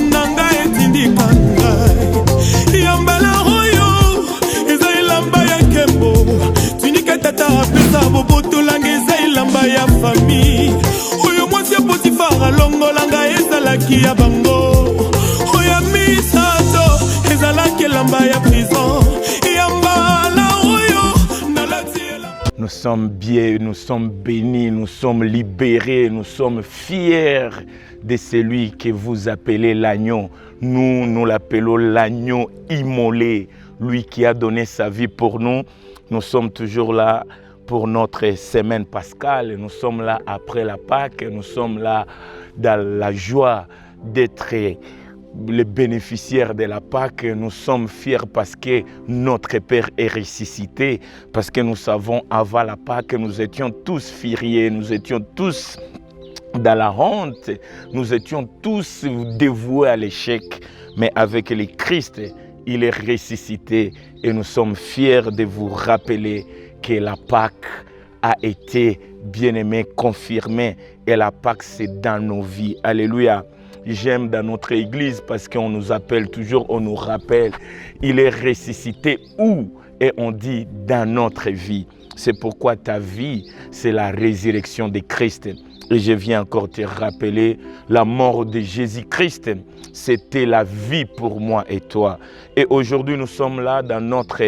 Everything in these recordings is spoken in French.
nanga etindika ngai yambala oyo eza elamba ya nkembo tunika tata apesa bobotolanga eza elamba ya famille oyo mwasi ya Potifara longolanga ezalaki ya bango oyo misato ezalaki elamba ya prison yambala oyo nalati. Nous sommes bien, nous sommes bénis, nous sommes libérés, nous sommes fiers de celui que vous appelez l'agneau. Nous l'appelons l'agneau immolé, lui qui a donné sa vie pour nous. Nous sommes toujours là pour notre semaine pascale. Nous sommes là après la Pâque. Nous sommes là dans la joie d'être les bénéficiaires de la Pâque. Nous sommes fiers parce que notre Père est ressuscité, parce que nous savons avant la Pâque, nous étions tous furieux, nous étions tous dans la honte, nous étions tous dévoués à l'échec. Mais avec le Christ, il est ressuscité et nous sommes fiers de vous rappeler que la Pâque a été bien-aimée, confirmée, et la Pâque c'est dans nos vies. Alléluia. J'aime dans notre église parce qu'on nous appelle toujours, on nous rappelle, il est ressuscité où? Et on dit dans notre vie. C'est pourquoi ta vie, c'est la résurrection de Christ. Et je viens encore te rappeler, la mort de Jésus-Christ, c'était la vie pour moi et toi. Et aujourd'hui, nous sommes là dans notre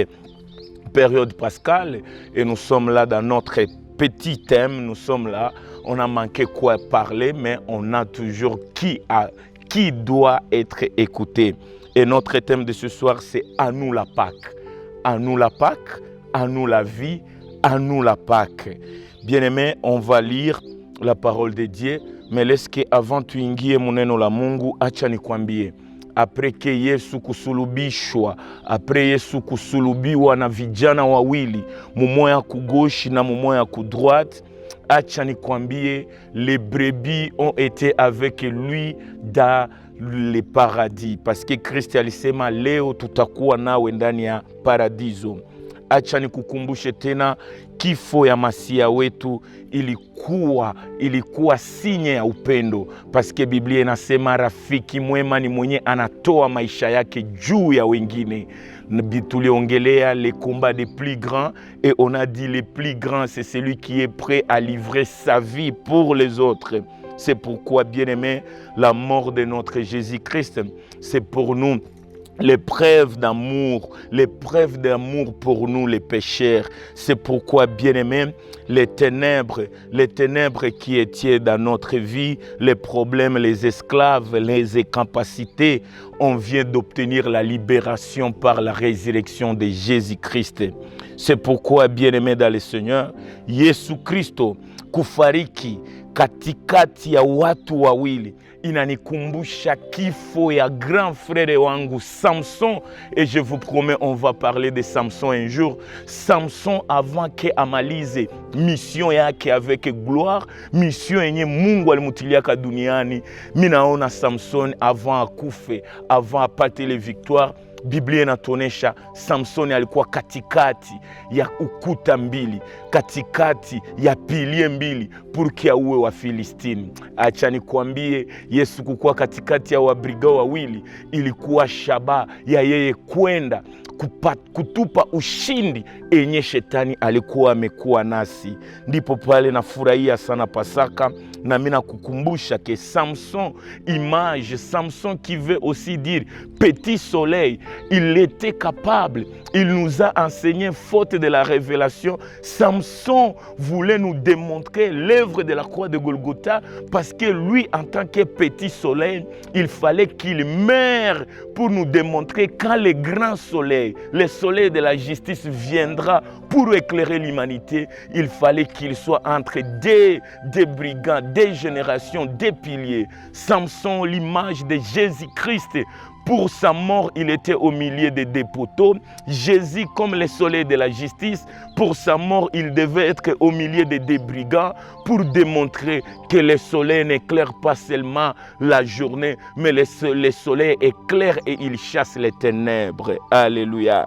période pascale et nous sommes là dans notre petit thème, nous sommes là. On a manqué quoi parler, mais on a toujours qui doit être écouté. Et notre thème de ce soir, c'est à nous la Pâque. À nous la Pâque, à nous la vie, à nous la Pâque. Bien-aimés, on va lire la parole de Dieu, mais laisse que avant tuingie muneno la Mungu, acha nikwambie. Après que Yesu kusulubishwa, après Yesu kusulubiwa na vijana wawili, mumoya kugoshi na mumoya kudroite, acha nikwambie, les brebis ont été avec lui dans le paradis. Parce que Kristo alisema leo tutakuwa nawe ndani ya paradiso. Acha nikukumbushe tena kifo ya Masia wetu ilikuwa sinye ya upendo. Paske Biblia inasema rafiki mwema ni mwenye anatoa maisha yake juu ya wengine. Tuliongelea les combats des plus grands et on a dit le plus grand c'est celui qui est prêt à livrer sa vie pour les autres. C'est pourquoi, bien-aimé, la mort de notre Jésus-Christ, c'est pour nous l'épreuve d'amour pour nous les pécheurs. C'est pourquoi, bien-aimés, les ténèbres qui étaient dans notre vie, les problèmes, les esclaves, les incapacités, on vient d'obtenir la libération par la résurrection de Jésus-Christ. C'est pourquoi, bien-aimés dans le Seigneur, Yesu Kristo kufariki katikati ya watu wawili inanikumbusha kifo ya grand frère wangu Samson. Et je vous promets, on va parler de Samson un jour. Samson, avant que amalize mission yake avec gloire, mission yenye Mungu alimutiliaka duniani, minaona Samson avant akufe, avant apate les victoires, Biblia inatuonesha Samsoni alikuwa katikati ya ukuta mbili, katikati ya pilie mbili purki auwe wa Filistini. Acha nikwambie, Yesu kukuwa katikati ya wabriga wawili ilikuwa shaba ya yeye kwenda kutupa ushindi enye shetani alikuwa amekuwa nasi. Ndipo pale nafurahia sana Pasaka na mina kukumbusha que Samson, image, Samson qui veut aussi dire petit soleil, il était capable, il nous a enseigné faute de la révélation. Samson voulait nous démontrer l'œuvre de la croix de Golgotha parce que lui, en tant que petit soleil, il fallait qu'il meure pour nous démontrer quand le grand soleil, le soleil de la justice viendra pour éclairer l'humanité, il fallait qu'il soit entre des brigands, des générations, des piliers. Samson, l'image de Jésus-Christ. Pour sa mort, il était au milieu des deux poteaux. Jésus, comme le soleil de la justice, pour sa mort, il devait être au milieu des deux brigands pour démontrer que le soleil n'éclaire pas seulement la journée, mais le soleil éclaire et il chasse les ténèbres. Alléluia.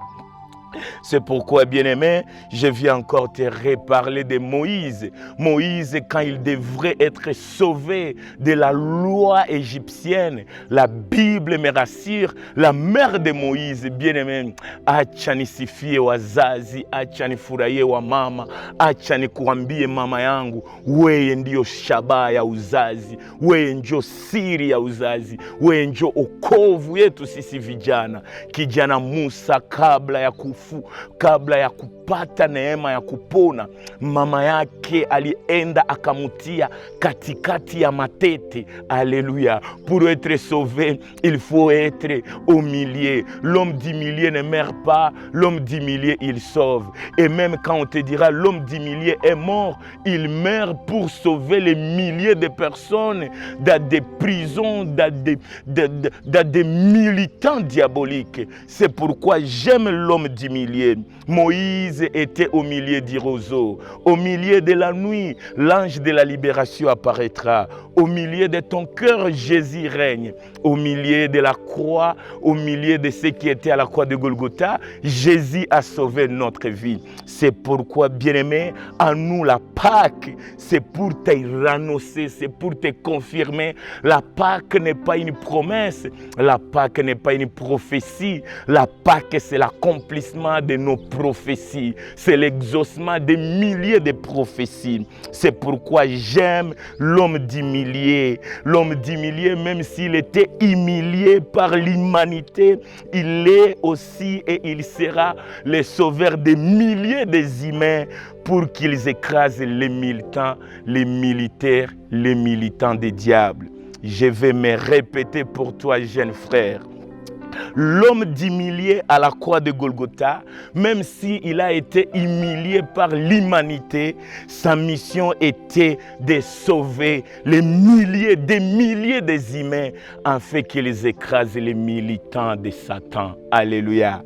C'est pourquoi, bien-aimé, je viens encore te reparler de Moïse. Moïse, quand il devrait être sauvé de la loi égyptienne, la Bible me rassure, la mère de Moïse, bien-aimé, acha nisifie wazazi, acha nifurahie wa mama, acha nikuambie mama yangu, wewe ndio shabaha ya uzazi, wewe ndio siri ya uzazi, wewe ndio okovu yetu sisi vijana. Kijana Musa kabla ya kupata neema ya kupona, mama yake alienda akamutia katikati ya matete. Alléluia. Pour être sauvé, il faut être au milieu. L'homme du milieu ne meurt pas, l'homme du milieu il sauve. Et même quand on te dira l'homme du milieu est mort, il meurt pour sauver les milliers de personnes dans des prisons, dans des militants diaboliques. C'est pourquoi j'aime l'homme du milieu. Moïse était au milieu du roseau. Au milieu de la nuit, l'ange de la libération apparaîtra. Au milieu de ton cœur, Jésus règne. Au milieu de la croix, au milieu de ce qui était à la croix de Golgotha, Jésus a sauvé notre vie. C'est pourquoi, bien-aimé, à nous la Pâque, c'est pour te renoncer, c'est pour te confirmer. La Pâque n'est pas une promesse, la Pâque n'est pas une prophétie. La Pâque, c'est l'accomplissement de nos prophéties. C'est l'exaucement des milliers de prophéties. C'est pourquoi j'aime l'homme du milieu. L'homme du milieu, même s'il était humilié par l'humanité, il est aussi et il sera le sauveur des milliers des humains pour qu'ils écrasent les militants, les militaires, les militants des diables. Je vais me répéter pour toi, jeune frère. L'homme d'humilié à la croix de Golgotha, même s'il a été humilié par l'humanité, sa mission était de sauver les milliers, des milliers des humains, afin qu'ils écrasent les militants de Satan. Alléluia.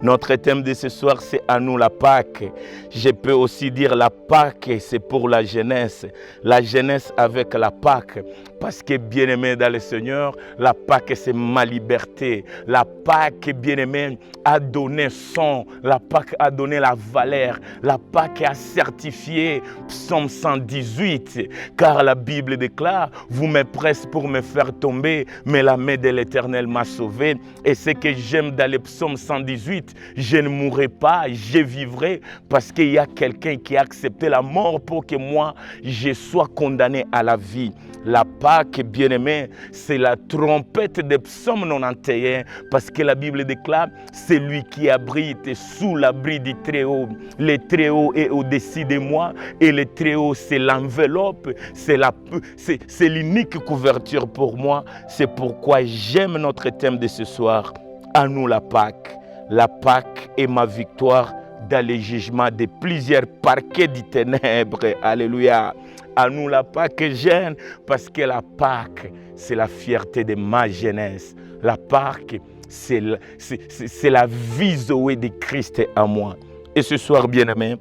Notre thème de ce soir, c'est à nous la Pâque. Je peux aussi dire la Pâque, c'est pour la jeunesse. La jeunesse avec la Pâque. Parce que, bien-aimé dans le Seigneur, la Pâque, c'est ma liberté. La Pâque, bien-aimé, a donné son. La Pâque a donné la valeur. La Pâque a certifié Psaume 118. Car la Bible déclare, vous me pressez pour me faire tomber, mais la main de l'Éternel m'a sauvé. Et ce que j'aime dans le Psaume 118, je ne mourrai pas, je vivrai, parce qu'il y a quelqu'un qui a accepté la mort pour que moi, je sois condamné à la vie. La Pâque, bien-aimé, c'est la trompette de Psaume 91, parce que la Bible déclare, c'est lui qui abrite sous l'abri du Très-Haut. Le Très-Haut est au-dessus de moi, et le Très-Haut, c'est l'enveloppe, c'est l'unique couverture pour moi. C'est pourquoi j'aime notre thème de ce soir, à nous la Pâque. La Pâque est ma victoire dans les jugements de plusieurs parquets des ténèbres. Alléluia. À nous la Pâque jeune, parce que la Pâque, c'est la fierté de ma jeunesse. La Pâque, c'est la vie Zoé de Christ à moi. Et ce soir, bien-aimé,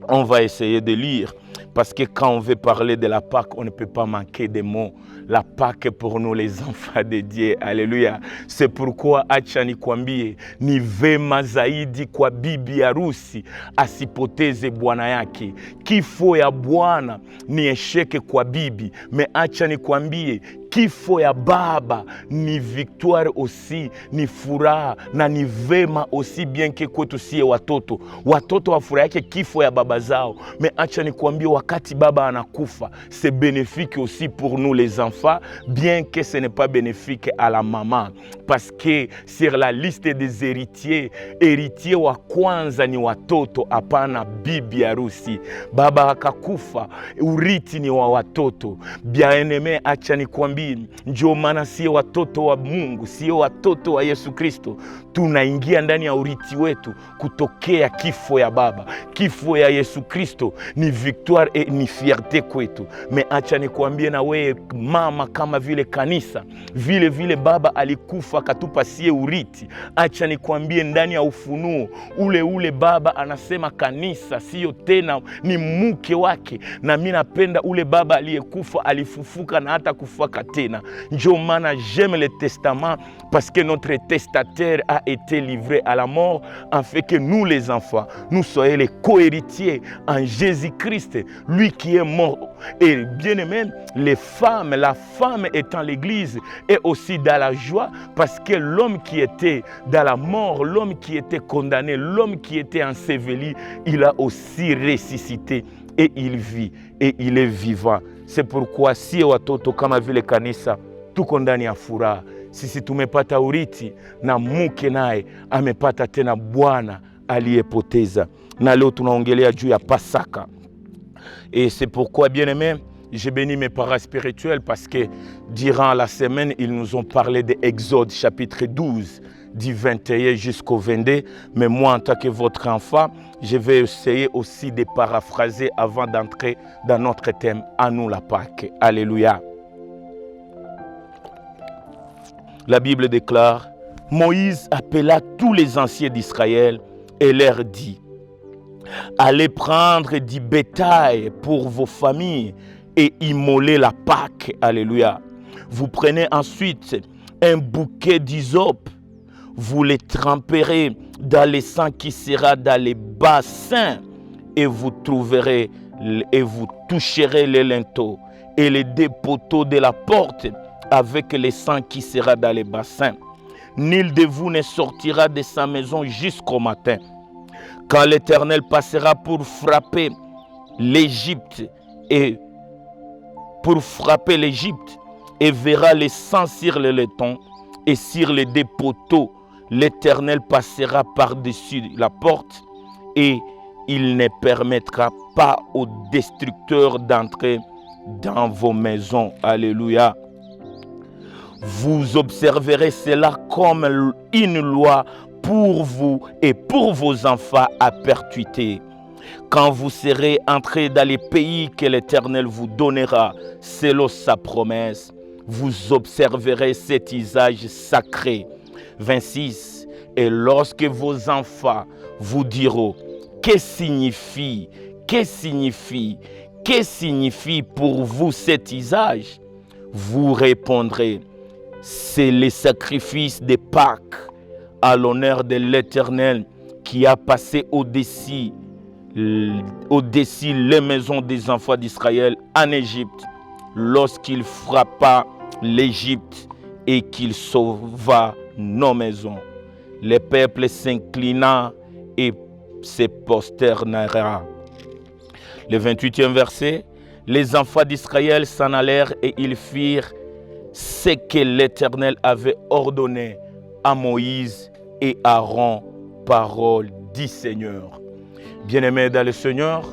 on va essayer de lire. Parce que quand on veut parler de la Pâque, on ne peut pas manquer de mots. La Pâque pour nous les enfants de Dieu. Alléluia. C'est pourquoi acha nikwambie ni vema zaidi kwa bibi harusi asipoteze bwana yake. Kifo ya bwana ni esheke kwa bibi. Mais acha nikwambie kifo ya baba ni victoire aussi, ni furaha na ni vema aussi bien que kwetu sie watoto. Watoto wafurahike kifo ya baba zao. Mais acha nikwambie wakati baba anakufa, c'est bénéfique aussi pour nous les enfants, bien que ce n'est pas bénéfique à la maman. Parce que sur la liste des héritiers, héritier wa kwanza ni watoto, hapana bibi harusi. Baba akakufa, urithi ni wa watoto. Bien-aimé, acha nikwambie, ndio maana sio watoto wa Mungu, sio watoto wa Yesu Kristo, tunaingia ndani ya urithi wetu kutokea kifo ya baba. Kifo ya Yesu Kristo ni victoire et ni fierté kwetu. Mais acha nikwambie na wewe mama, kama vile kanisa, vile baba alikufa kufa akatupasie urithi. Acha nikwambie, ndani ya ufunuo ule baba anasema kanisa sio tena, ni mke wake. Na mimi napenda ule baba aliyekufa alifufuka na hata kufaka tena. Ndio maana j'aime le testament, parce que notre testataire a été livré à la mort, afin que nous les enfants, nous soyons les co-héritiers en Jésus-Christ, lui qui est mort. Et bien aimé, les femmes, la femme étant l'église, est aussi dans la joie, parce que l'homme qui était dans la mort, l'homme qui était condamné, l'homme qui était enseveli, il a aussi ressuscité et il vit et il est vivant. C'est pourquoi si watoto kama vile kanisa tuko ndani ya furaha, sisi tumepata urithi na mke naye amepata tena Bwana aliyepoteza. Na leo tunaongelea juu ya Pasaka. Et c'est pourquoi, bien aimé, j'ai béni mes parents spirituels, parce que durant la semaine, ils nous ont parlé de Exode chapitre 12, du 21 jusqu'au 22. Mais moi, en tant que votre enfant, je vais essayer aussi de paraphraser avant d'entrer dans notre thème, à nous la Pâque. Alléluia. La Bible déclare, Moïse appela tous les anciens d'Israël et leur dit, allez prendre du bétail pour vos familles et immoler la Pâque. Alléluia. Vous prenez ensuite un bouquet d'hysope, vous les tremperez dans le sang qui sera dans les bassins, et vous trouverez et vous toucherez les linteaux et les deux poteaux de la porte avec le sang qui sera dans les bassins. Nul de vous ne sortira de sa maison jusqu'au matin. Quand l'Éternel passera pour frapper l'Égypte et verra le sang sur le laiton et sur les deux poteaux, l'Éternel passera par-dessus la porte et il ne permettra pas aux destructeurs d'entrer dans vos maisons. Alléluia. Vous observerez cela comme une loi pour vous et pour vos enfants à perpétuité. Quand vous serez entrés dans les pays que l'Éternel vous donnera selon sa promesse, vous observerez cet usage sacré. 26. Et lorsque vos enfants vous diront, que signifie pour vous cet usage? Vous répondrez, c'est le sacrifice de Pâques à l'honneur de l'Éternel qui a passé au-dessus les maisons des enfants d'Israël en Égypte, lorsqu'il frappa l'Égypte et qu'il sauva nos maisons. Le peuple s'inclina et se prosternera. Le 28e verset, les enfants d'Israël s'en allèrent et ils firent ce que l'Éternel avait ordonné à Moïse et Aaron, parole du Seigneur. Bien-aimés dans le Seigneur,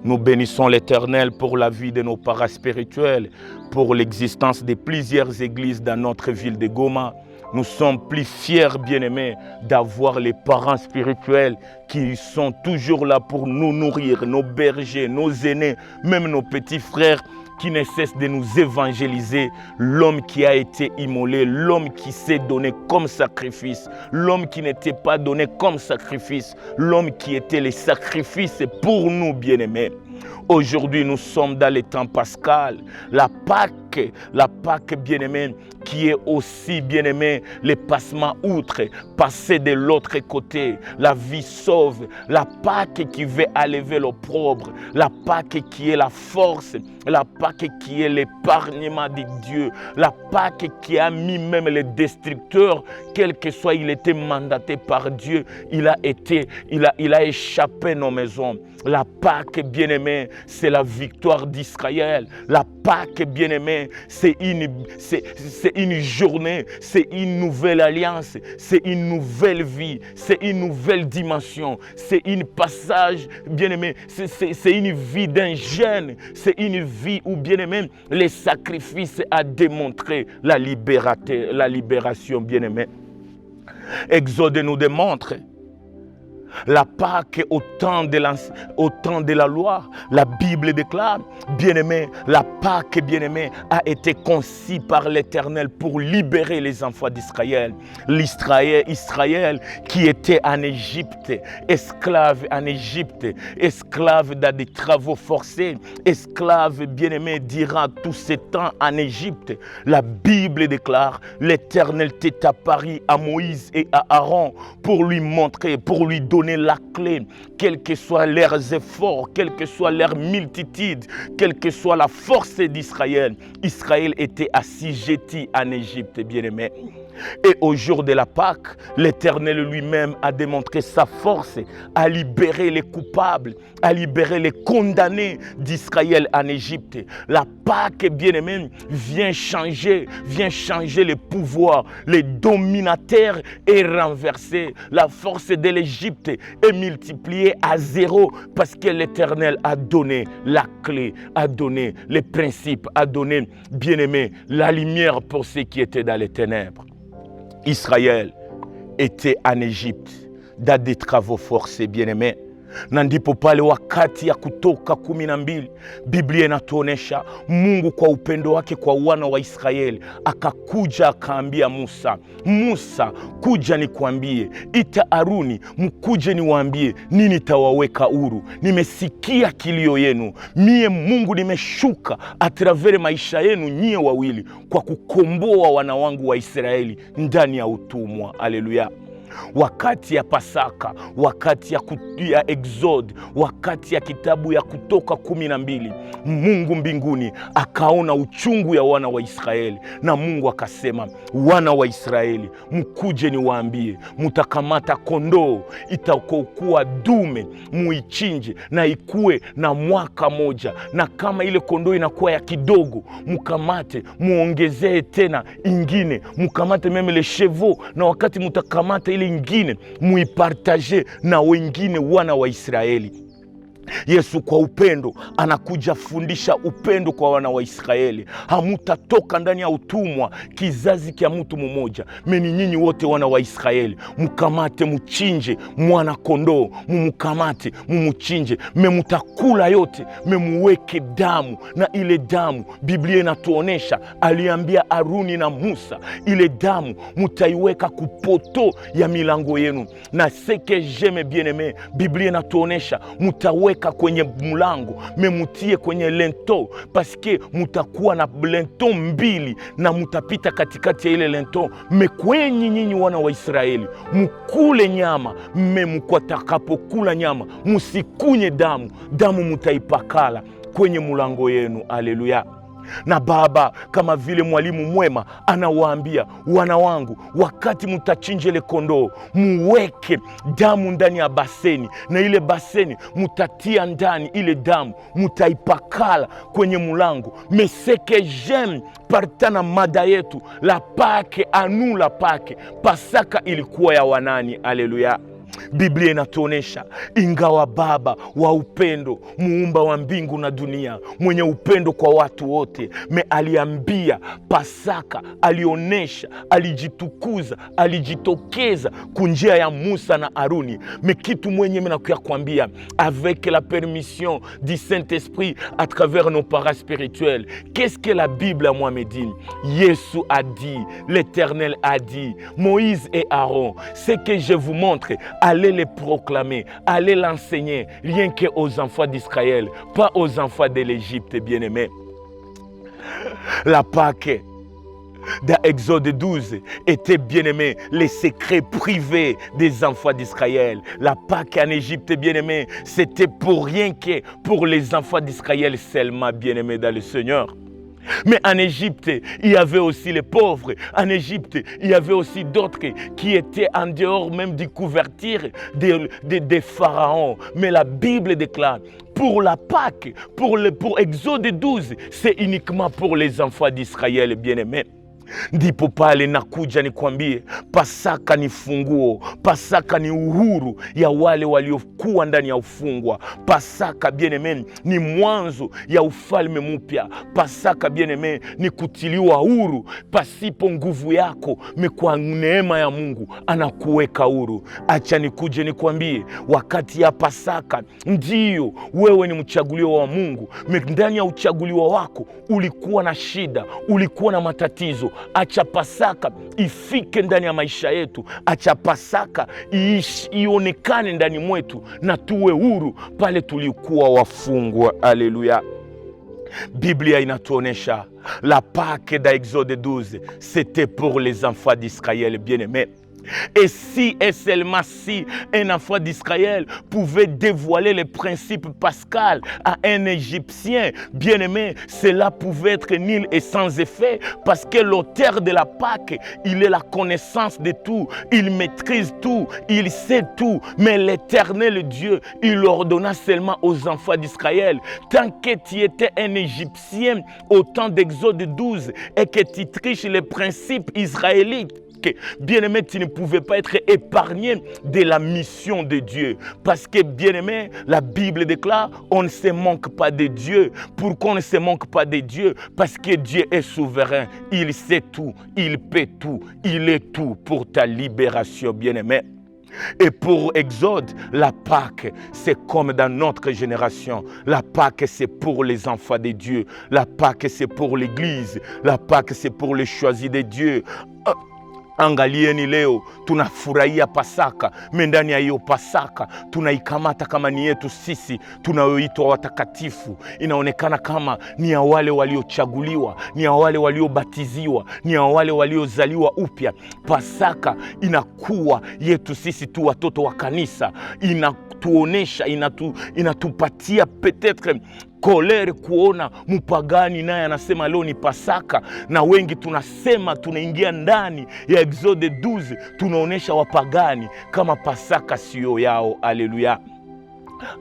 nous bénissons l'Éternel pour la vie de nos parents spirituels, pour l'existence de plusieurs églises dans notre ville de Goma. Nous sommes plus fiers, bien-aimés, d'avoir les parents spirituels qui sont toujours là pour nous nourrir, nos bergers, nos aînés, même nos petits frères qui ne cessent de nous évangéliser. L'homme qui a été immolé, l'homme qui s'est donné comme sacrifice, l'homme qui n'était pas donné comme sacrifice, l'homme qui était le sacrifice pour nous, bien-aimés. Aujourd'hui, nous sommes dans le temps pascal, la Pâque bien-aimée, qui est aussi bien-aimé, le passement outre, passer de l'autre côté, la vie sauve, la Pâque qui veut enlever l'opprobre, la Pâque qui est la force, la Pâque qui est l'épargnement de Dieu, la Pâque qui a mis même les destructeurs, quel que soit il était mandaté par Dieu, il a échappé nos maisons. La Pâque bien-aimée, c'est la victoire d'Israël. La Pâque bien-aimée, c'est une journée, c'est une nouvelle alliance, c'est une nouvelle vie, c'est une nouvelle dimension, c'est un passage bien-aimé, c'est une vie d'un jeune, c'est une vie où bien-aimé, les sacrifices a démontré la libération bien-aimé. Exode nous démontre La Pâque au temps de la loi, la Bible déclare, bien-aimé, la Pâque, bien-aimé, a été conçue par l'Éternel pour libérer les enfants d'Israël. Israël qui était en Égypte, esclave en Égypte, esclave dans des travaux forcés, esclave, bien-aimé, durant tous ces temps en Égypte. La Bible déclare, l'Éternel t'est apparu à Moïse et à Aaron pour lui montrer, pour lui donner la clé, quels que soient leurs efforts, quelle que soit leur multitude, quelle que soit la force d'Israël. Israël était assujetti en Égypte, bien-aimé. Et au jour de la Pâque, l'Éternel lui-même a démontré sa force à libérer les coupables, à libérer les condamnés d'Israël en Égypte. La Pâque, bien-aimé, vient changer les pouvoirs. Les dominateurs est renversé. La force de l'Égypte est multipliée à 0 parce que l'Éternel a donné la clé, a donné les principes, a donné, bien-aimé, la lumière pour ceux qui étaient dans les ténèbres. Israël était en Égypte dans des travaux forcés, bien-aimés. Na ndipo pale wakati ya Kutoka 12 Biblia inatuonesha Mungu kwa upendo wake kwa wana wa Israeli akakuja akaambia Musa, Musa, kuja nikwambie, ita Aruni, mkuje niwaambie nini tawaweka huru. Nimesikia kilio yenu, mie Mungu nimeshuka atravere maisha yenu nyie wawili kwa kukomboa wana wangu wa Israeli ndani ya utumwa. Haleluya. Wakati ya Pasaka, wakati ya Exode, wakati ya kitabu ya Kutoka 12, Mungu mbinguni akaona uchungu ya wana wa Israeli, na Mungu akasema, wana wa Israeli, mkuje niwaambie, mutakamata kondoo itakokuwa dume, muichinje na ikue na mwaka moja, na kama ile kondoo inakuwa ya kidogo, mkamate muongezee tena ingine, mkamate meme le chevaux, na wakati mutakamata ile ingine muipartage na wengine wana wa Israeli. Yesu kwa upendo anakuja fundisha upendo kwa wana wa Israeli. Hamutatoka ndani ya utumwa kizazi kia mtu mmoja, meni nyinyi wote wana wa Israeli mkamate muchinje mwana kondoo, mumukamate mumuchinje, memutakula yote, memuweke damu, na ile damu Biblia inatuonesha aliambia Aruni na Musa, ile damu mutaiweka kupoto ya milango yenu. Na seke jeme bien-aimé, Biblia inatuonesha mutaweka kwenye mlango, memutie kwenye lento, paske mutakuwa na lento mbili na mutapita katikati ya ile lento. Mekwenyi nyinyi wana wa Israeli mukule nyama, memukwatakapokula nyama musikunye damu, damu mutaipakala kwenye mulango yenu. Haleluya. Na Baba kama vile mwalimu mwema anawaambia, wana wangu, wakati mutachinje le kondoo, muweke damu ndani ya baseni, na ile baseni mutatia ndani ile damu, mutaipakala kwenye mulango. Meseke jem partana mada yetu la Pâque, anu la Pâque, Pasaka ilikuwa ya wanani? Haleluya. Biblia inatuonesha ingawa Baba wa upendo, muumba wa mbingu na dunia, mwenye upendo kwa watu wote, aliambia Pasaka, alionesha, alijitukuza, alijitokeza kunjia ya Musa na Aruni. Kitu mwenye menakuya kuambia, avec la permission du Saint-Esprit à travers nos parents spirituels, qu'est-ce que la Bible à moi me dit? Yesu a dit, l'Éternel a dit, Moïse et Aaron, ce que je vous montre, allez les proclamer, allez l'enseigner, rien qu'aux enfants d'Israël, pas aux enfants de l'Égypte, bien-aimés. La Pâque dans Exode 12 était, bien-aimé, les secrets privés des enfants d'Israël. La Pâque en Égypte, bien-aimé, c'était pour rien que pour les enfants d'Israël seulement, bien-aimé dans le Seigneur. Mais en Égypte, il y avait aussi les pauvres. En Égypte, il y avait aussi d'autres qui étaient en dehors même du couverture des pharaons. Mais la Bible déclare, pour la Pâque, pour Exode 12, c'est uniquement pour les enfants d'Israël, bien-aimés. Ndipo pale nakuja nikwambie, Pasaka ni funguo, Pasaka ni uhuru ya wale waliokuwa ndani ya ufungwa. Pasaka bien-aimé ni mwanzo ya ufalme mpya. Pasaka bien-aimé ni kutiliwa huru pasipo nguvu yako, kwa neema ya Mungu anakuweka huru. Acha nikuje nikwambie, wakati ya Pasaka ndio wewe ni mchaguliwa wa Mungu. Ndani ya uchaguliwa wako ulikuwa na shida, ulikuwa na matatizo. Acha Pasaka ifike ndani ya maisha yetu. Acha Pasaka ionekane ndani mwetu na tuwe huru pale tulikuwa wafungwa. Haleluya. Biblia inatuonesha la Pâque d'Exode 12, c'était pour les enfants d'Israël bien-aimés. Et si et seulement si un enfant d'Israël pouvait dévoiler les principes pascal à un Égyptien bien-aimé, cela pouvait être nul et sans effet, parce que l'auteur de la Pâque, il est la connaissance de tout, il maîtrise tout, il sait tout. Mais l'Éternel Dieu, il ordonna seulement aux enfants d'Israël, tant que tu étais un Égyptien au temps d'Exode 12 et que tu triches les principes israélites, bien-aimé, tu ne pouvais pas être épargné de la mission de Dieu. Parce que, bien-aimé, la Bible déclare, on ne se manque pas de Dieu. Pourquoi on ne se manque pas de Dieu? Parce que Dieu est souverain. Il sait tout, il peut tout, il est tout pour ta libération, bien-aimé. Et pour Exode, la Pâque, c'est comme dans notre génération. La Pâque, c'est pour les enfants de Dieu. La Pâque, c'est pour l'Église. La Pâque, c'est pour les choisis de Dieu. Angalieni leo tunafurahia Pasaka, ndani ya hiyo Pasaka tunaikamata kama ni yetu sisi tunayoitwa watakatifu. Inaonekana kama ni ya wale waliochaguliwa, ni ya wale waliobatiziwa, ni ya wale waliozaliwa upya. Pasaka inakuwa yetu sisi tu watoto wa kanisa. Inatuonesha, inatupatia peut-être kolere kuona mpagani naye anasema leo ni Pasaka, na wengi tunasema tunaingia ndani ya Exode 12 tunaonesha wapagani kama Pasaka sio yao. Haleluya.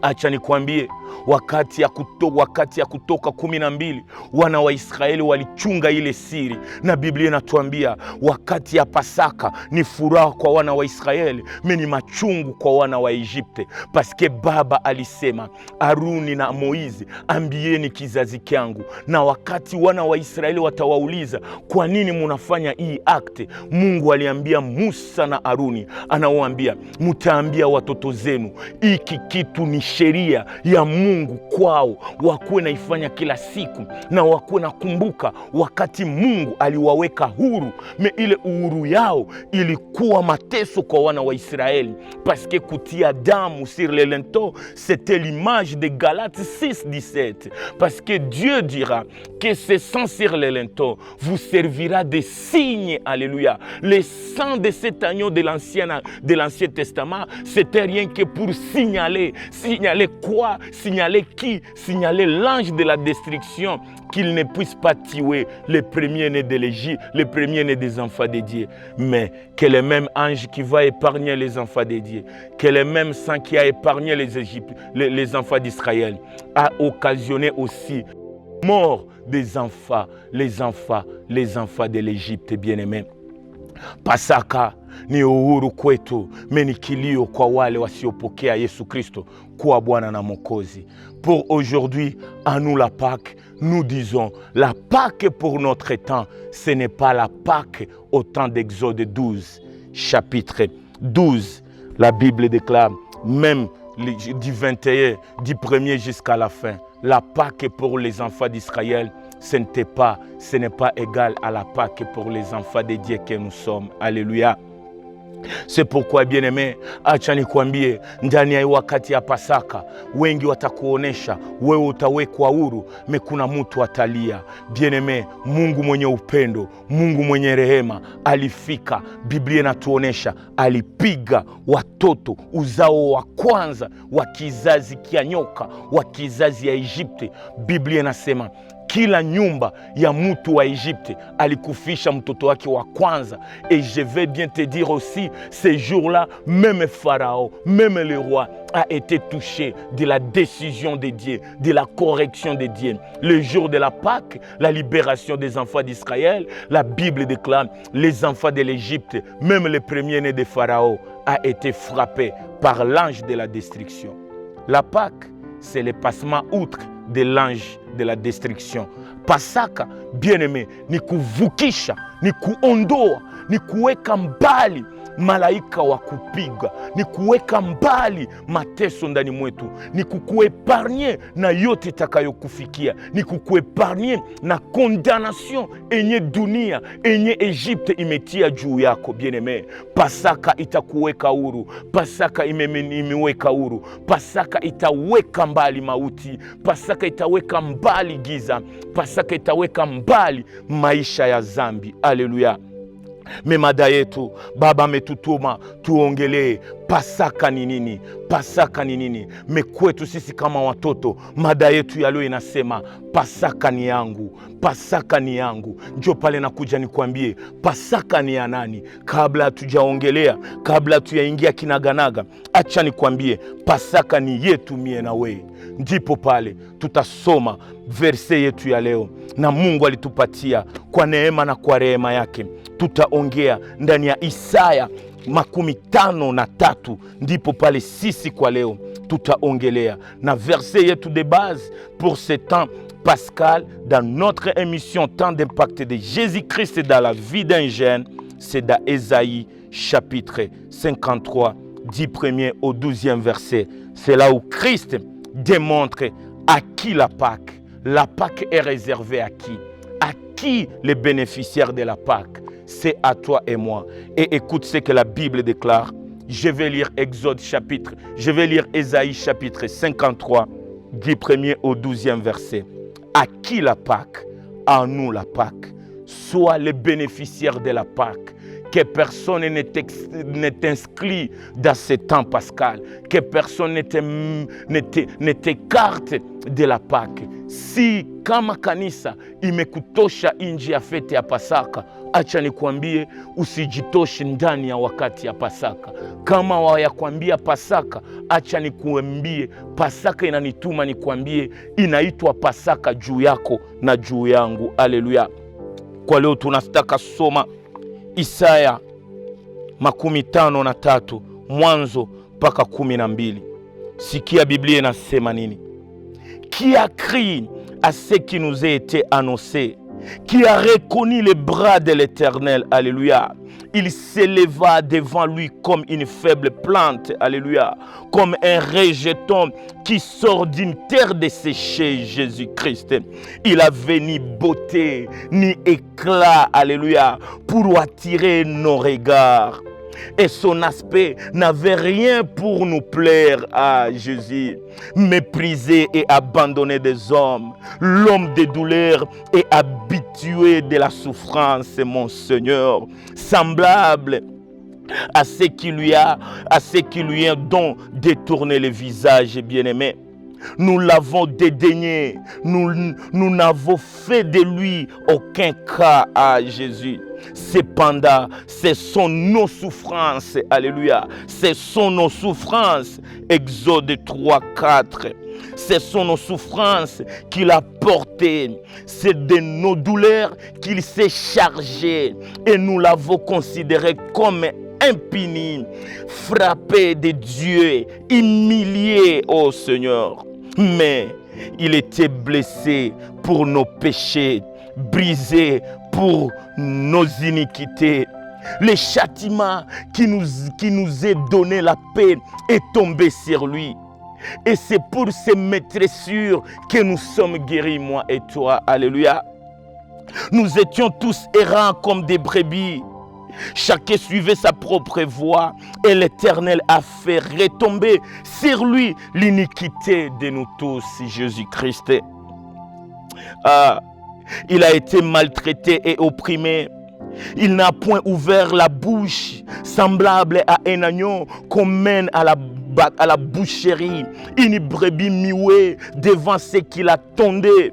Acha nikwambie, wakati ya Kutoka 12 wana wa Israeli walichunga ile siri, na Biblia inatuambia wakati ya Pasaka ni furaha kwa wana wa Israeli, ni machungu kwa wana wa Egypte. Paske baba alisema, Aruni na Moizi, ambieni kizazi kyangu. Na wakati wana wa Israeli watawauliza, kwa nini munafanya hii akte? Mungu aliambia Musa na Aruni, anawaambia, mutaambia watoto zenu, hiki kitu ni sheria ya Mungu kwao, wakuwe naifanya kila siku, na wakuwe nakumbuka wakati Mungu aliwaweka huru. Ile uhuru yao ilikuwa mateso kwa wana wa Israeli, parce que kutia damu sur les linteaux, c'était l'image de Galates 6:17, parce que Dieu dira que ce sang sur les linteaux vous servira de signe. Alléluia. Le sang de cet agneau de l'Ancien Testament, c'était rien que pour signaler quoi? Signaler qui? Signaler l'ange de la destruction, qu'il ne puisse pas tuer les premiers-nés de l'Égypte, les premiers-nés des enfants de Dieu. Mais que le même ange qui va épargner les enfants de Dieu, que le même sang qui a épargné les enfants d'Israël, a occasionné aussi mort des enfants, les enfants de l'Égypte, bien-aimés. Pasaka ni uhuru kwetu, ni kilio kwa wale wasiopokea Yesu Kristo kuwa Bwana na Mwokozi. Pour aujourd'hui, à nous la Pâque, nous disons, la Pâque pour notre temps, ce n'est pas la Pâque au temps d'Exode 12, chapitre 12. La Bible déclare, même du 21, du 1er jusqu'à la fin, la Pâque pour les enfants d'Israël, ce n'est pas égal à la Pâque pour les enfants de Dieu que nous sommes. Alléluia. C'est pourquoi, bien-aimé, acha nikwambie, ndani ya wakati ya Pasaka wengi watakuonesha wewe utawekwa huru, kuna mtu atalia. Bien-aimé, Mungu mwenye upendo, Mungu mwenye rehema alifika. Biblia inatuonesha alipiga watoto uzao wa kwanza wa kizazi kia nyoka, wa kizazi ya Egypte. Biblia inasema kila nyumba ya mtu wa Egypte alikufisha mtoto wake wa kwanza. Et je vais bien te dire aussi, ces jours-là, même Pharaon, même le roi, a été touché de la décision de Dieu, de la correction de Dieu. Le jour de la Pâque, la libération des enfants d'Israël, la Bible déclare, les enfants de l'Égypte, même les premiers-nés de Pharaon, a été frappé par l'ange de la destruction. La Pâque, c'est le passement outre de l'ange de la destruction. Pasaka, bien-aimé, ni kuvukisha, ni kuondoa, ni kuweka mbali malaika wa kupiga, ni kuweka mbali mateso ndani mwetu, ni kukuepargne na yote itakayokufikia, ni kukuepargne na condamnation enye dunia, enye Egypte imetia juu yako. Bien-aimé, Pasaka itakuweka huru. Pasaka imeweka huru. Pasaka itaweka mbali mauti. Pasaka itaweka mbali giza. Pasaka itaweka mbali maisha ya zambi. Haleluya. Mada yetu Baba ametutuma tuongelee Pasaka ni nini? Pasaka ni nini? Kwetu sisi kama watoto, mada yetu ya leo inasema Pasaka ni yangu. Pasaka ni yangu. Njoo pale nakuja nikwambie Pasaka ni ya nani? Kabla hatujaongelea, kabla tuyaingia kinaganaga, acha nikwambie Pasaka ni yetu mie na wewe. Ndipo pale tutasoma verse yetu ya leo, na Mungu alitupatia kwa neema na kwa rehema yake. Tutaongea ndani ya Isaya 53, ndipo pale sisi kwa leo tutaongelea na verse yetu de base pour ce temps pascal dans notre émission Temps d'impact de Jésus-Christ dans la vie d'un jeune. C'est dans Ésaïe chapitre 53, 10 au 12e verset. C'est là où Christ démontre à qui la Pâque. La Pâque est réservée à qui? À qui les bénéficiaires de la Pâque? C'est à toi et moi. Et écoute ce que la Bible déclare. Je vais lire Ésaïe chapitre 53, 10 au 12e verset. À qui la Pâque? À nous la Pâque. Sois les bénéficiaires de la Pâque. Que personne n'est inscrit dans ce temps pascal. Que personne ne t'écarte de la Pâque. Si kama kanisa imekutosha nje ya fete ya Pasaka, acha nikwambie usijitoshe ndani ya wakati ya Pasaka. Kama wayakwambia Pasaka, acha nikuambie Pasaka inanituma nikwambie inaitwa Pasaka juu yako na juu yangu. Haleluya. Kwa leo tunataka soma Isaya 53 mwanzo mpaka 12. Sikia Biblia inasema nini? Qui a crié à ce qui nous a été annoncé, qui a reconnu les bras de l'Éternel. Alléluia. Il s'éleva devant lui comme une faible plante. Alléluia. Comme un rejeton qui sort d'une terre desséchée. Jésus-Christ. Il avait ni beauté, ni éclat. Alléluia. Pour attirer nos regards. Et son aspect n'avait rien pour nous plaire à Jésus. Méprisé et abandonné des hommes, l'homme de douleur et habitué de la souffrance, mon Seigneur, semblable à ce qui lui a donc détourné le visage, bien-aimé. Nous l'avons dédaigné, nous n'avons fait de lui aucun cas à Jésus. Cependant, ce sont nos souffrances, alléluia, ce sont nos souffrances, Exode 3, 4. Ce sont nos souffrances qu'il a portées, c'est de nos douleurs qu'il s'est chargé, et nous l'avons considéré comme impuni, frappé de Dieu, humilié, ô Seigneur. Mais il était blessé pour nos péchés, brisé pour nos iniquités. Le châtiment qui nous est donné la paix est tombé sur lui. Et c'est pour se mettre sûr que nous sommes guéris, moi et toi. Alléluia. Nous étions tous errants comme des brebis. Chacun suivait sa propre voie et l'Éternel a fait retomber sur lui l'iniquité de nous tous, Jésus-Christ. Il a été maltraité et opprimé. Il n'a point ouvert la bouche, semblable à un agneau qu'on mène à la boucherie, une brebis muette devant ce qui l'attendait.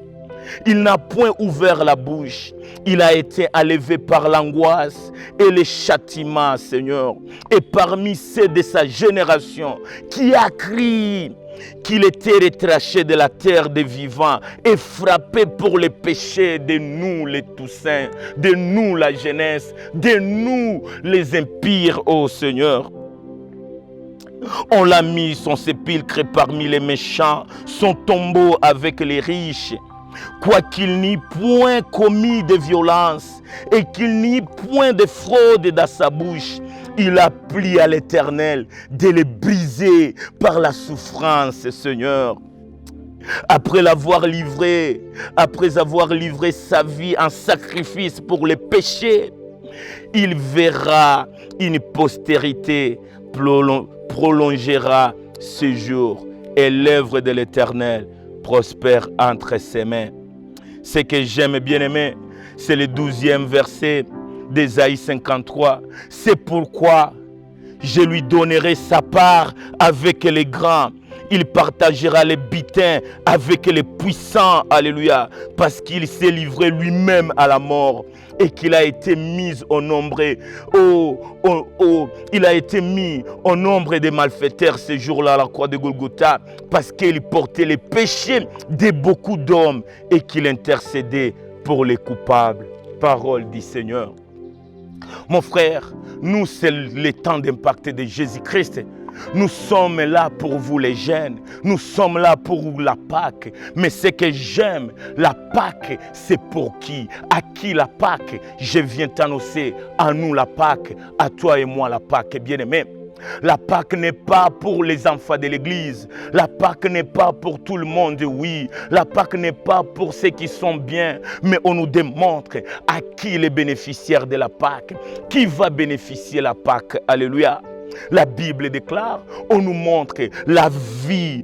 Il n'a point ouvert la bouche. Il a été enlevé par l'angoisse et le châtiment, Seigneur. Et parmi ceux de sa génération qui a crié qu'il était retranché de la terre des vivants et frappé pour les péchés de nous les Toussaints, de nous la jeunesse, de nous les impires, ô Seigneur. On l'a mis son sépulcre parmi les méchants, son tombeau avec les riches. Quoiqu'il n'y ait point commis de violence et qu'il n'y ait point de fraude dans sa bouche, il a plu à l'Éternel de les briser par la souffrance, Seigneur. Après avoir livré sa vie en sacrifice pour les péchés, il verra une postérité, prolongera ses jours et l'œuvre de l'Éternel prospère entre ses mains. Ce que j'aime bien aimer, c'est le 12e verset d'Ésaïe 53. C'est pourquoi je lui donnerai sa part avec les grands. Il partagera les butins avec les puissants. Alléluia. Parce qu'il s'est livré lui-même à la mort et qu'il a été mis au nombre. Il a été mis au nombre des malfaiteurs ce jour-là à la croix de Golgotha, parce qu'il portait les péchés de beaucoup d'hommes et qu'il intercédait pour les coupables. Parole du Seigneur. Mon frère, nous, c'est le temps d'impact de Jésus-Christ. Nous sommes là pour vous les jeunes. Nous sommes là pour la Pâque. Mais ce que j'aime, la Pâque, c'est pour qui? À qui la Pâque? Je viens t'annoncer, à nous la Pâque, à toi et moi la Pâque, bien-aimé. La Pâque n'est pas pour les enfants de l'église. La Pâque n'est pas pour tout le monde, oui. La Pâque n'est pas pour ceux qui sont bien. Mais on nous démontre à qui les bénéficiaires de la Pâque. Qui va bénéficier la Pâque? Alléluia. La Bible déclare, on nous montre la vie,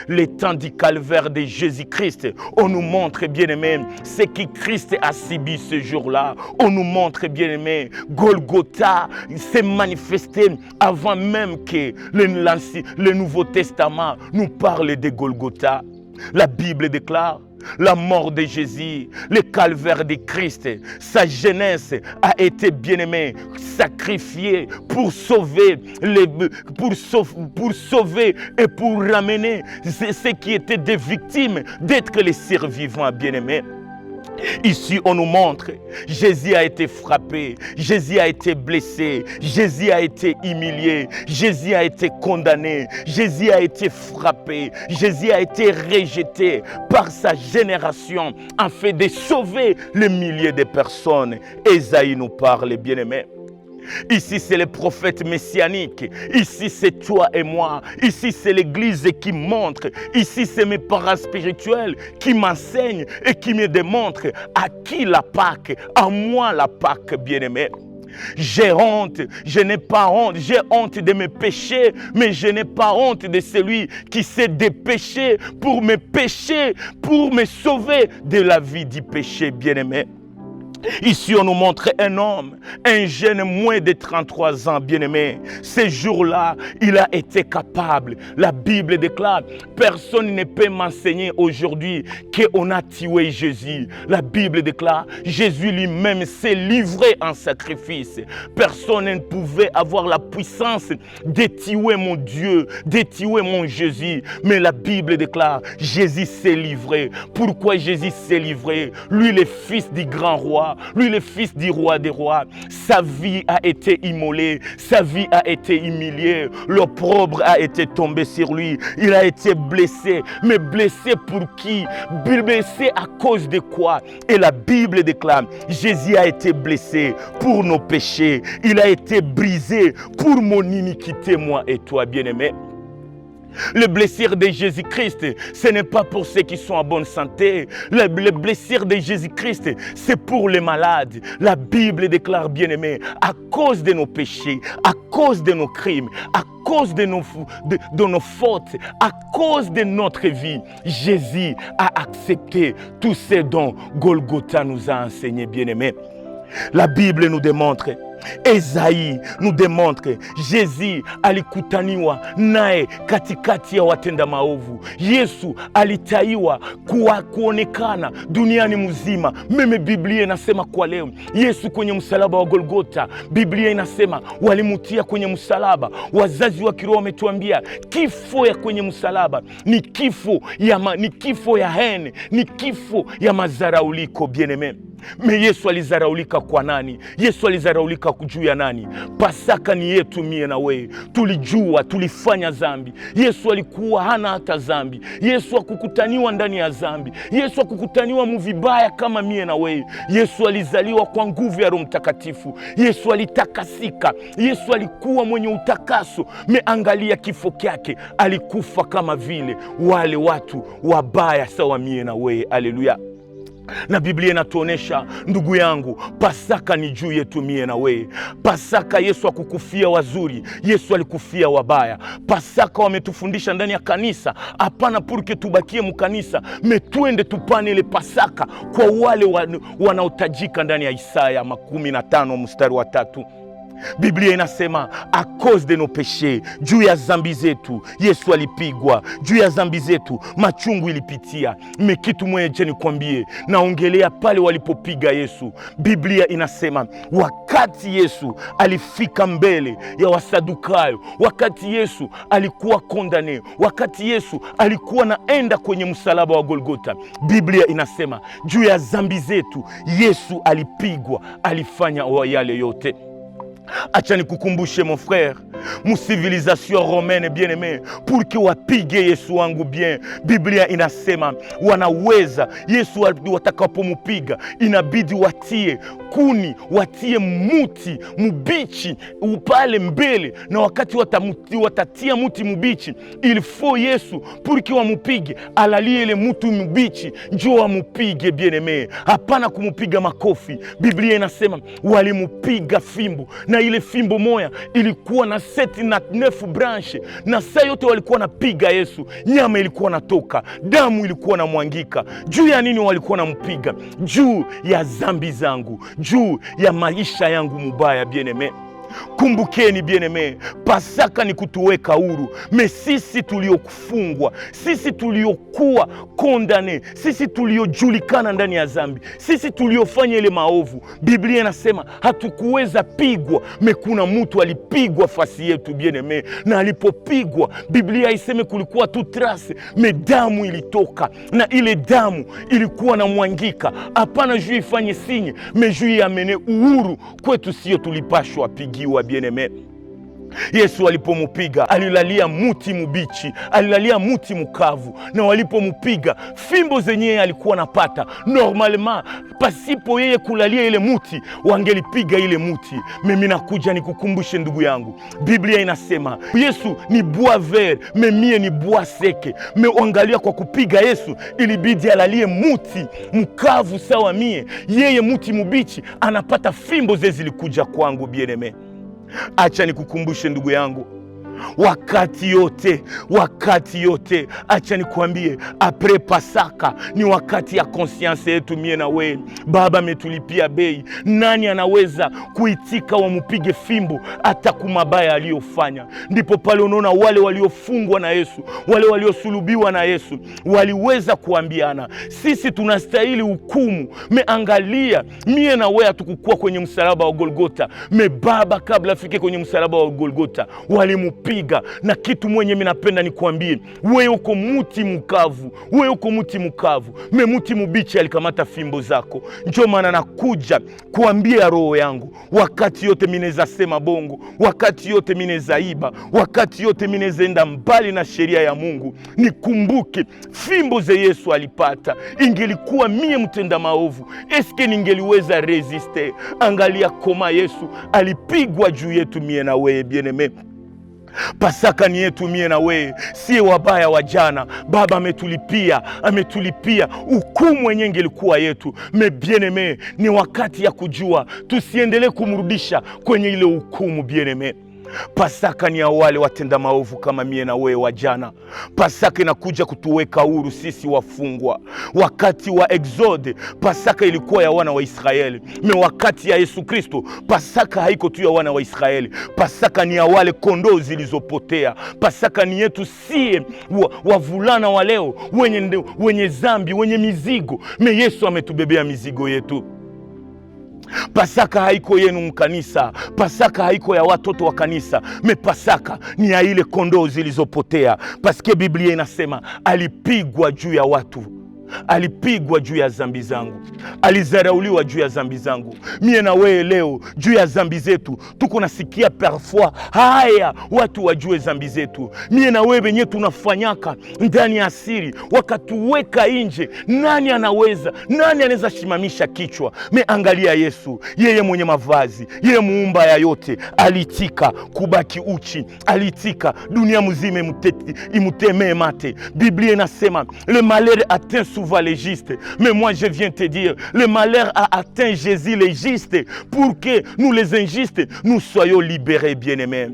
les temps du calvaire de Jésus-Christ. On nous montre, bien-aimé, ce que Christ a subi ce jour-là. On nous montre, bien-aimé, Golgotha s'est manifesté avant même que le Nouveau Testament nous parle de Golgotha. La Bible déclare la mort de Jésus, le calvaire de Christ, sa jeunesse a été bien-aimée, sacrifiée pour sauver et pour ramener ceux qui étaient des victimes d'être les survivants bien-aimés. Ici, on nous montre, Jésus a été frappé, Jésus a été blessé, Jésus a été humilié, Jésus a été condamné, Jésus a été frappé, Jésus a été rejeté par sa génération afin de sauver les milliers de personnes. Ésaïe nous parle, bien-aimés. Ici, c'est le prophète messianique. Ici, c'est toi et moi. Ici, c'est l'église qui montre. Ici, c'est mes parents spirituels qui m'enseignent et qui me démontrent à qui la Pâque, à moi la Pâque, bien-aimé. J'ai honte, je n'ai pas honte, j'ai honte de mes péchés, mais je n'ai pas honte de celui qui s'est dépêché pour me pécher, pour me sauver de la vie du péché, bien-aimé. Ici, on nous montre un homme, un jeune moins de 33 ans, bien-aimé. Ce jour-là, il a été capable. La Bible déclare, personne ne peut m'enseigner aujourd'hui qu'on a tué Jésus. La Bible déclare, Jésus lui-même s'est livré en sacrifice. Personne ne pouvait avoir la puissance de tuer mon Dieu, de tuer mon Jésus. Mais la Bible déclare, Jésus s'est livré. Pourquoi Jésus s'est livré? Lui, le fils du grand roi. Lui, le fils du roi des rois, sa vie a été immolée, sa vie a été humiliée, l'opprobre a été tombé sur lui, il a été blessé, mais blessé pour qui? Blessé à cause de quoi? Et la Bible déclare, Jésus a été blessé pour nos péchés, il a été brisé pour mon iniquité, moi et toi, bien-aimé. Le blessure de Jésus-Christ, ce n'est pas pour ceux qui sont en bonne santé. Le blessure de Jésus-Christ, c'est pour les malades. La Bible déclare, bien-aimé, à cause de nos péchés, à cause de nos crimes, à cause de nos fautes, à cause de notre vie, Jésus a accepté tout ce dont Golgotha nous a enseigné, bien-aimé. La Bible nous démontre Esaïe nous démontre Jésus alikutaniwa naye katikati ya watenda maovu. Yesu alitaiwa kuonekana duniani mzima. Meme Biblia inasema kwa leo Yesu kwenye msalaba wa Golgota, Biblia inasema walimutia kwenye msalaba. Wazazi wa kiroho wametuambia kifo ya kwenye msalaba ni kifo ya hene, ni kifo ya mazarauliko. Bien-aimé, me Yesu alizaraulika kwa nani? Yesu alizaraulika juu ya nani? Pasaka ni yetu mie na wewe. Tulijua, tulifanya zambi. Yesu alikuwa hana hata zambi. Yesu hakukutaniwa ndani ya zambi. Yesu hakukutaniwa muvibaya kama mie na wewe. Yesu alizaliwa kwa nguvu ya Roho Mtakatifu. Yesu alitakasika. Yesu alikuwa mwenye utakaso. Meangalia kifo kyake, alikufa kama vile wale watu wabaya sawa mie na wewe. Haleluya. Na Biblia inatuonesha, ndugu yangu, Pasaka ni juu yetu mie na wewe. Pasaka Yesu hakukufia wazuri, Yesu alikufia wabaya. Pasaka wametufundisha ndani ya kanisa, hapana purke tubakie mukanisa, metwende tupane ile Pasaka kwa wale wanaotajika ndani ya Isaya 15 mstari wa 3. Biblia inasema a cause de nos péchés, juu ya zambi zetu Yesu alipigwa, juu ya zambi zetu machungu ilipitia. Mekitu mwenye nikwambie, naongelea pale walipopiga Yesu. Biblia inasema wakati Yesu alifika mbele ya Wasadukayo, wakati Yesu alikuwa kondane, wakati Yesu alikuwa naenda kwenye msalaba wa Golgota, Biblia inasema juu ya zambi zetu Yesu alipigwa, alifanya yale yote. Acha nikukumbushe mon frère, mu civilisation romaine bien-aimé, pour que wapige Yesu wangu bien, Biblia inasema wanaweza, Yesu watakapomupiga inabidi watie kuni, watie muti mubichi upale mbele, na wakati watatia muti mubichi, il faut Yesu pour que wamupige alalie ile muti mubichi njo wamupige bien-aimé, hapana kumupiga makofi. Biblia inasema walimupiga fimbo, na ile fimbo moya ilikuwa na 7 na 9 branche, na saa yote walikuwa napiga Yesu, nyama ilikuwa natoka, damu ilikuwa na mwangika. Juu ya nini walikuwa nampiga? Juu ya zambi zangu, juu ya maisha yangu mubaya bien-aimé. Kumbukeni bien-aimé, Pasaka ni kutuweka huru. Me sisi tuliokufungwa, sisi tuliokuwa kondane, sisi tuliojulikana ndani ya zambi, sisi tuliofanya ile maovu, Biblia inasema hatukuweza pigwa. Me kuna mtu alipigwa fasi yetu bien-aimé, na alipopigwa Biblia iseme kulikuwa tu trace, me damu ilitoka, na ile damu ilikuwa na mwangika. Hapana juu ifanye sinye, me juu yamene uhuru kwetu sio tulipashwa pigiwa bien-aimé. Yesu alipomupiga alilalia muti mubichi, alilalia muti mukavu, na walipomupiga fimbo zenyewe alikuwa napata. Normalement pasipo yeye kulalia ile muti wangelipiga ile muti. Mimi nakuja nikukumbushe ndugu yangu, Biblia inasema Yesu ni bois vert, mie ni bois seke. Angalia, kwa kupiga Yesu ilibidi alalie muti mukavu sawa mie, yeye muti mubichi anapata fimbo zilikuja kwangu bien-aimé. Acha nikukumbushe ndugu yangu, wakati yote acha nikwambie, apres Pasaka ni wakati ya conscience yetu mie na wewe. Baba ametulipia bei, nani anaweza kuitika wamupige fimbo hata kumabaya aliyofanya? Ndipo pale unaona wale waliofungwa na Yesu, wale waliosulubiwa na Yesu waliweza kuambiana, sisi tunastahili hukumu. Meangalia mie na wewe tukukua kwenye msalaba wa Golgota, me Baba kabla afike kwenye msalaba wa Golgota walimupiga. Na kitu mwenye minapenda nikuambie, wewe uko muti mukavu, wewe uko muti mukavu, me muti mubichi alikamata fimbo zako. Ndio maana nakuja kuambia roho yangu, wakati yote mineza sema bongo, wakati yote mineza iba, wakati yote mineza enda mbali na sheria ya Mungu, nikumbuke fimbo ze Yesu alipata. Ingelikuwa mie mtenda maovu, eske ningeliweza resiste? Angalia koma Yesu alipigwa juu yetu mie na wewe bien-aimé. Pasaka ni yetu mie na wewe, sie wabaya wa jana. Baba ametulipia hukumu yenye ingelikuwa yetu. Me bien-aimé, ni wakati ya kujua tusiendelee kumrudisha kwenye ile hukumu bien-aimé. Pasaka ni ya wale watenda maovu kama mie na wewe wa jana. Pasaka inakuja kutuweka huru sisi wafungwa. Wakati wa Exode, Pasaka ilikuwa ya wana wa Israeli. Me wakati ya Yesu Kristo, Pasaka haiko tu ya wana wa Israeli. Pasaka ni ya wale kondoo zilizopotea. Pasaka ni yetu sie wavulana wa leo wenye zambi, wenye mizigo. Me Yesu ametubebea mizigo yetu. Pasaka haiko yenu mkanisa. Pasaka haiko ya watoto wa kanisa. Me Pasaka ni ya ile kondoo zilizopotea. Paske Biblia inasema alipigwa juu ya watu, alipigwa juu ya zambi zangu, alizarauliwa juu ya zambi zangu. Mie na wewe leo juu ya zambi zetu tuko nasikia parfois haya watu wajue zambi zetu. Mie na wewe benye tunafanyaka ndani ya siri, wakatuweka nje. Nani anaweza shimamisha kichwa? Me angalia Yesu, yeye mwenye mavazi, yeye muumba ya yote, alitika kubaki uchi, alitika dunia mzima imutemee mate. Biblia inasema le malheur atteint souvent les justes, mais moi je viens te dire, le malheur a atteint Jésus les justes, pour que nous les injustes, nous soyons libérés, bien-aimés.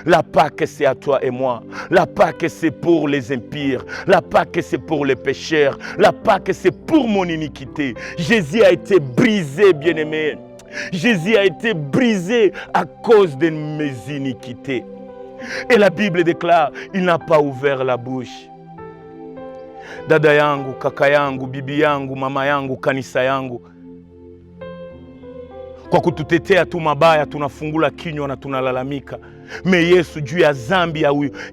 La Pâque c'est à toi et moi. La Pâque c'est pour les impires. La Pâque c'est pour les pécheurs. La Pâque c'est pour mon iniquité. Jésus a été brisé, bien-aimé. Jésus a été brisé à cause de mes iniquités. Et la Bible déclare, il n'a pas ouvert la bouche. Dada yangu, kaka yangu, bibi yangu, mama yangu, kanisa yangu, kwa kututetea tu mabaya tunafungula kinywa na tunalalamika. Me Yesu juu ya zambi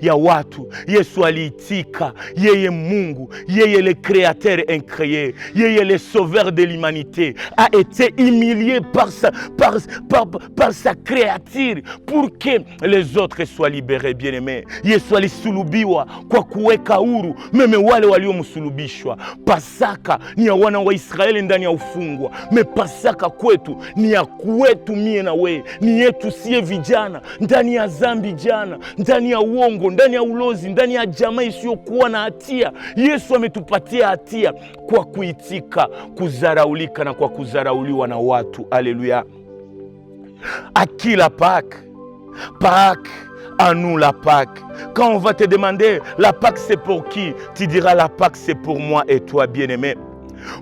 ya watu, Yesu aliitika. Yeye Mungu, yeye le créateur incréé, yeye le sauveur de l'humanité, a été humilié par sa créature pour que les autres soient libérés, bien-aimés. Yesu alisulubiwa kwa kuweka huru meme wale waliomsulubishwa. Pasaka ni ya wana wa Israeli ndani ya ufungwa. Me Pasaka kwetu ni ya kwetu mie na we, ni yetu sie vijana ndani ya zambi jana, ndani ya uongo, ndani ya ulozi, ndani ya jamaa isiyokuwa na hatia. Yesu ametupatia hatia kwa kuitika kuzaraulika na kwa kuzarauliwa na watu. Alléluia. À qui la Pâque? Pâque, à nous la Pâque. Quand on va te demander la Pâque c'est pour qui, tu diras la Pâque c'est pour moi et toi, bien-aimé.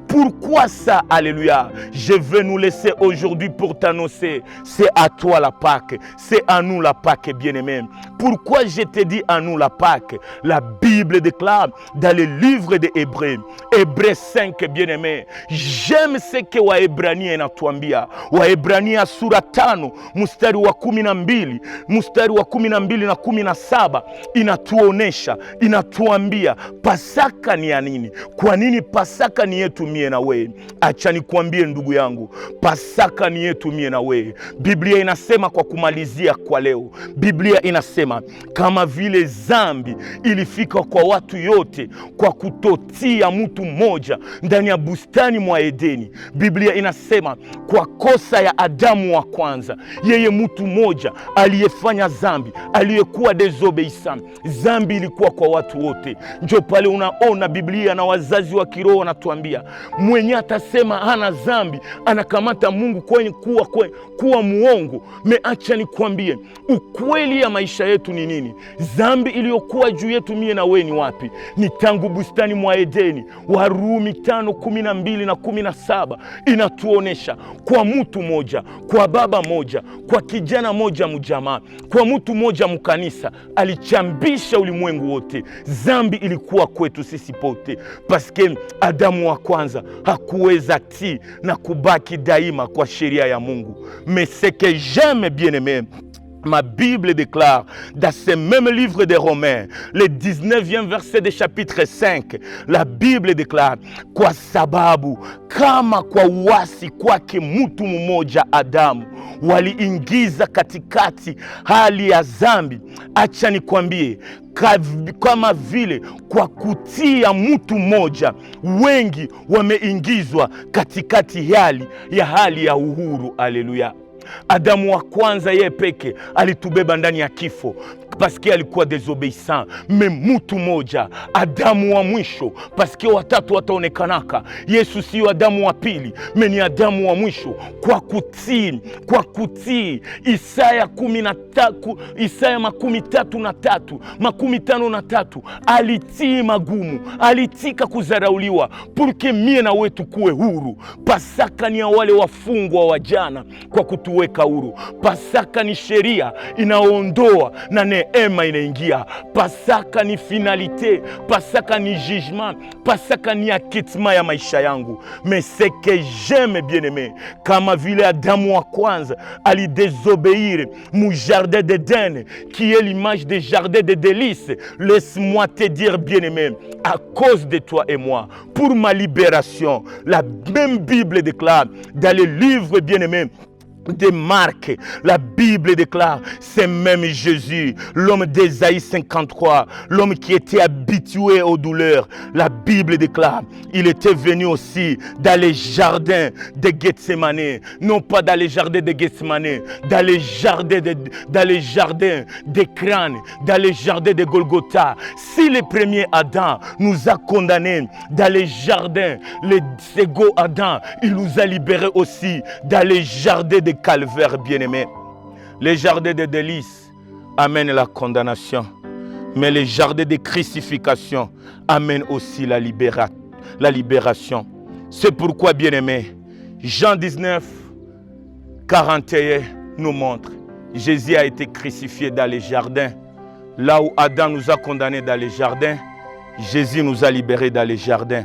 Pourquoi ça? Alléluia. Je veux nous laisser aujourd'hui pour t'annoncer, c'est à toi la Pâque, c'est à nous la Pâque, bien-aimé. Pourquoi je te dis à nous la Pâque? La Bible déclare dans le livre des Hébreux, Hébreux 5, bien-aimé. J'aime ce que Waebrania inatuambia. Waebrania sura 5 mstari wa 12, mstari wa 12 na 17 inatuonesha, inatuambia Pasaka ni ya nini? Kwa nini Pasaka ni yetu mie na wewe? Acha nikwambie ndugu yangu, Pasaka ni yetu mie na wewe. Biblia inasema, kwa kumalizia kwa leo, Biblia inasema kama vile zambi ilifika kwa watu yote kwa kutotia mtu mmoja ndani ya bustani mwa Edeni. Biblia inasema kwa kosa ya Adamu wa kwanza, yeye mtu mmoja aliyefanya zambi, aliyekuwa desobeyissant, zambi ilikuwa kwa watu wote. Ndio pale unaona Biblia na wazazi wa kiroho wanatuambia mwenye atasema hana zambi anakamata Mungu kuwa muongo. Meacha nikwambie ukweli ya maisha yetu ni nini. Zambi iliyokuwa juu yetu mie na wewe ni wapi? Ni tangu bustani mwa Edeni. Warumi 5:12 na 17 inatuonesha kwa mtu moja, kwa baba moja, kwa kijana moja mjamaa, kwa mtu moja mkanisa alichambisha ulimwengu wote. Zambi ilikuwa kwetu sisi pote, paske Adamu wa kwanza hakuweza ti na kubaki daima kwa sheria ya Mungu. Mais ce que j'aime, bien-aimé, ma Bible déclare dans ce même livre de Romains, le 19e verset de chapitre 5, la Bible déclare, kwa sababu kama kwa uasi kwake mtu mmoja Adamu waliingiza katikati hali ya zambi, acha nikwambie kama vile kwa kutia mtu mmoja wengi wameingizwa katikati hali ya uhuru. Haleluya. Adamu wa kwanza yeye peke alitubeba ndani ya kifo. paske alikuwa desobeyissant. Me mtu moja, Adamu wa mwisho, paske watatu wataonekanaka. Yesu sio Adamu wa pili, me ni Adamu wa mwisho. Kwa kutii Isaya 53 alitii magumu, alitika kuzarauliwa, purke mie na wetu kuwe huru. Pasaka ni ya wale wafungwa wa jana kwa kutuweka huru. Pasaka ni sheria inaondoa na neema inaingia. Pasaka ni finalité, Pasaka ni jugement, Pasaka ni acquittement ya maisha yangu. Mais c'est que j'aime bien-aimé, kama vile Adamu wa kwanza alidesobéir mu jardin d'Éden qui est l'image des jardins de délices. Laisse-moi te dire bien-aimé, à cause de toi et moi, pour ma libération, la même Bible déclare dans le livre bien-aimé de Marc, la Bible déclare, c'est même Jésus, l'homme d'Ésaïe 53, l'homme qui était habitué aux douleurs. La Bible déclare, il était venu aussi dans les jardins de Gethsemane, non pas dans les jardins de Gethsemane, dans les jardins de crâne, dans les jardins de Golgotha. Si le premier Adam nous a condamnés dans les jardins, le second Adam, il nous a libérés aussi dans les jardins de Calvaire, bien-aimé. Les jardins de délices amènent la condamnation, mais les jardins de crucifixion amènent aussi la libération. C'est pourquoi, bien-aimé, Jean 19, 41 nous montre, Jésus a été crucifié dans les jardins. Là où Adam nous a condamnés dans les jardins, Jésus nous a libérés dans les jardins.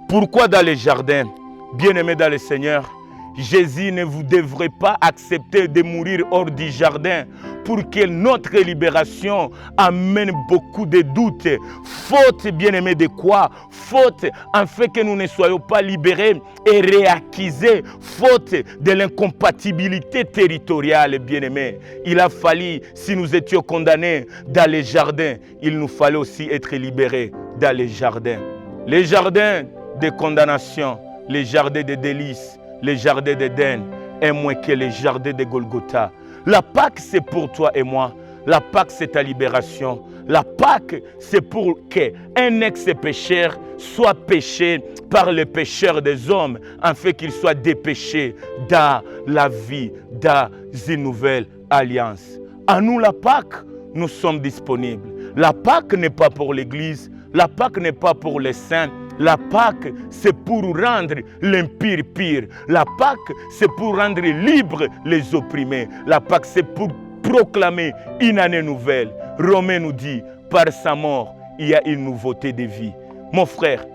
Pourquoi dans les jardins? Bien-aimé dans le Seigneur, Jésus ne vous devrait pas accepter de mourir hors du jardin pour que notre libération amène beaucoup de doutes. Faute, bien-aimé, de quoi? Faute en fait que nous ne soyons pas libérés et réacquisés. Faute de l'incompatibilité territoriale, bien-aimé. Il a fallu, si nous étions condamnés dans les jardins, il nous fallait aussi être libérés dans les jardins. Les jardins de condamnation, les jardins de délices, les jardins d'Éden est moins que les jardins de Golgotha. La Pâque, c'est pour toi et moi. La Pâque, c'est ta libération. La Pâque, c'est pour qu'un ex-pécheur soit péché par les pécheurs des hommes, afin qu'il soit dépêché dans la vie, dans une nouvelle alliance. À nous, la Pâque, nous sommes disponibles. La Pâque n'est pas pour l'Église. La Pâque n'est pas pour les saints. La Pâque, c'est pour rendre l'impire pire. La Pâque, c'est pour rendre libres les opprimés. La Pâque, c'est pour proclamer une année nouvelle. Romain nous dit, par sa mort, il y a une nouveauté de vie. Mon frère,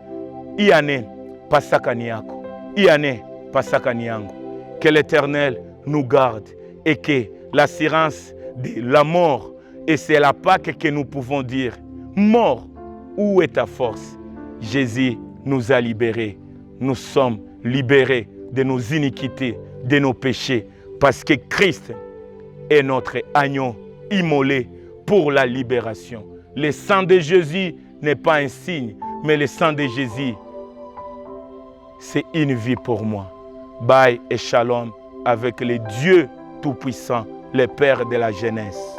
Iane Pasaka Niako, Iane Pasaka Niango. Que l'Éternel nous garde et que l'assurance de la mort, et c'est la Pâque que nous pouvons dire, mort, où est ta force? Jésus nous a libérés. Nous sommes libérés de nos iniquités, de nos péchés, parce que Christ est notre agneau immolé pour la libération. Le sang de Jésus n'est pas un signe, mais le sang de Jésus, c'est une vie pour moi. Bye et shalom avec le Dieu Tout-Puissant, le Père de la jeunesse.